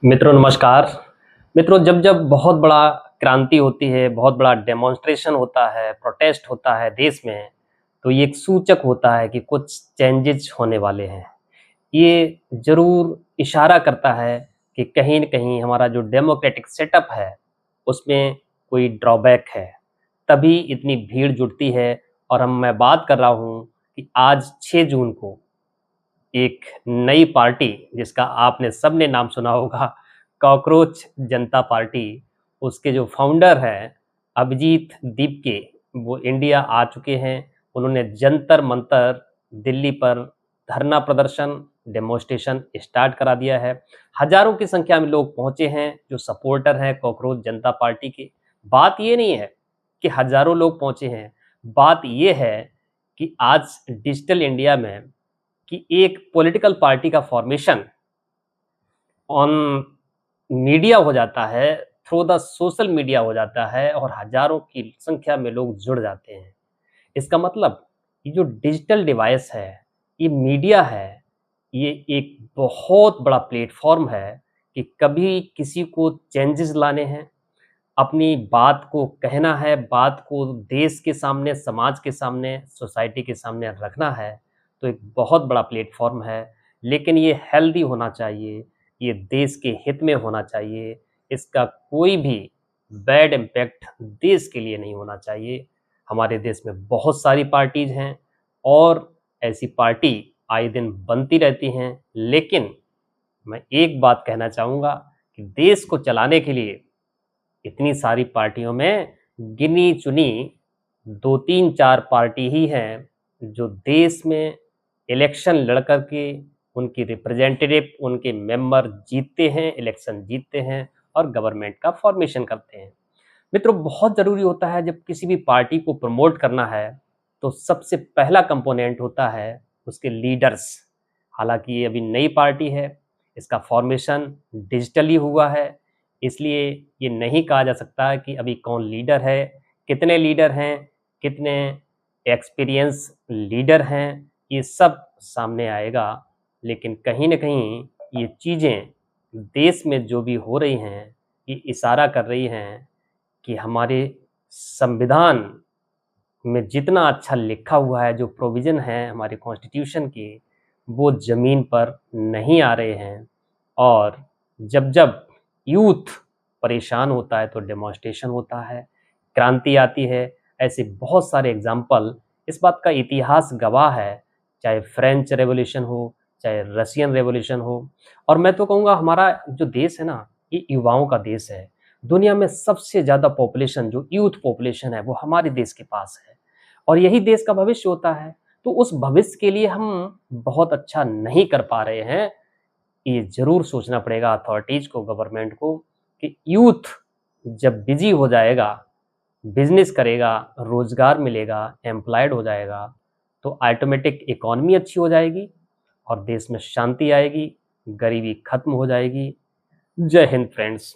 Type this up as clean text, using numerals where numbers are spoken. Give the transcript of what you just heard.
मित्रों नमस्कार। मित्रों जब जब बहुत बड़ा क्रांति होती है, बहुत बड़ा डेमोन्स्ट्रेशन होता है, प्रोटेस्ट होता है देश में, तो ये एक सूचक होता है कि कुछ चेंजेस होने वाले हैं। ये ज़रूर इशारा करता है कि कहीं न कहीं हमारा जो डेमोक्रेटिक सेटअप है, उसमें कोई ड्रॉबैक है। तभी इतनी भीड़ जुटती है और मैं बात कर रहा हूँ कि आज 6 जून को एक नई पार्टी जिसका आपने सबने नाम सुना होगा, कॉकरोच जनता पार्टी। उसके जो फाउंडर हैं अभिजीत दीपके, वो इंडिया आ चुके हैं। उन्होंने जंतर मंतर दिल्ली पर धरना प्रदर्शन, डेमोन्स्ट्रेशन स्टार्ट करा दिया है। हजारों की संख्या में लोग पहुंचे हैं जो सपोर्टर हैं कॉकरोच जनता पार्टी के। बात ये नहीं है कि हजारों लोग पहुंचे हैं, बात ये है कि आज डिजिटल इंडिया में कि एक पॉलिटिकल पार्टी का फॉर्मेशन ऑन मीडिया हो जाता है, थ्रू द सोशल मीडिया हो जाता है और हजारों की संख्या में लोग जुड़ जाते हैं। इसका मतलब ये जो डिजिटल डिवाइस है, ये मीडिया है, ये एक बहुत बड़ा प्लेटफॉर्म है कि कभी किसी को चेंजेस लाने हैं, अपनी बात को कहना है, बात को देश के सामने, समाज के सामने, सोसाइटी के सामने रखना है, तो एक बहुत बड़ा प्लेटफ़ॉर्म है। लेकिन ये हेल्दी होना चाहिए, ये देश के हित में होना चाहिए, इसका कोई भी बैड इम्पैक्ट देश के लिए नहीं होना चाहिए। हमारे देश में बहुत सारी पार्टीज़ हैं और ऐसी पार्टी आए दिन बनती रहती हैं, लेकिन मैं एक बात कहना चाहूँगा कि देश को चलाने के लिए इतनी सारी पार्टियों में गिनी-चुनी 2, 3, 4 पार्टी ही हैं, जो देश में इलेक्शन लड़ कर के उनकी रिप्रेजेंटेटिव, उनके मेंबर जीतते हैं, इलेक्शन जीतते हैं और गवर्नमेंट का फॉर्मेशन करते हैं। मित्रों बहुत ज़रूरी होता है जब किसी भी पार्टी को प्रमोट करना है, तो सबसे पहला कंपोनेंट होता है उसके लीडर्स। हालाँकि ये अभी नई पार्टी है, इसका फॉर्मेशन डिजिटली हुआ है, इसलिए ये नहीं कहा जा सकता कि अभी कौन लीडर है, कितने लीडर हैं, कितने एक्सपीरियंस लीडर हैं, ये सब सामने आएगा। लेकिन कहीं न कहीं ये चीज़ें देश में जो भी हो रही हैं, ये इशारा कर रही हैं कि हमारे संविधान में जितना अच्छा लिखा हुआ है, जो प्रोविज़न है हमारे कॉन्स्टिट्यूशन के, वो ज़मीन पर नहीं आ रहे हैं। और जब-जब यूथ परेशान होता है तो डेमोन्स्ट्रेशन होता है, क्रांति आती है। ऐसे बहुत सारे एग्ज़ाम्पल इस बात का इतिहास गवाह है, चाहे फ्रेंच रेवोल्यूशन हो, चाहे रशियन रेवोल्यूशन हो। और मैं तो कहूँगा हमारा जो देश है ना, ये युवाओं का देश है। दुनिया में सबसे ज़्यादा पॉपुलेशन जो यूथ पॉपुलेशन है, वो हमारे देश के पास है और यही देश का भविष्य होता है। तो उस भविष्य के लिए हम बहुत अच्छा नहीं कर पा रहे हैं। ये ज़रूर सोचना पड़ेगा अथॉरिटीज़ को, गवर्नमेंट को कि यूथ जब बिज़ी हो जाएगा, बिज़नेस करेगा, रोज़गार मिलेगा, एम्प्लॉयड हो जाएगा, तो ऑटोमेटिक इकॉनमी अच्छी हो जाएगी और देश में शांति आएगी, गरीबी खत्म हो जाएगी। जय हिंद फ्रेंड्स।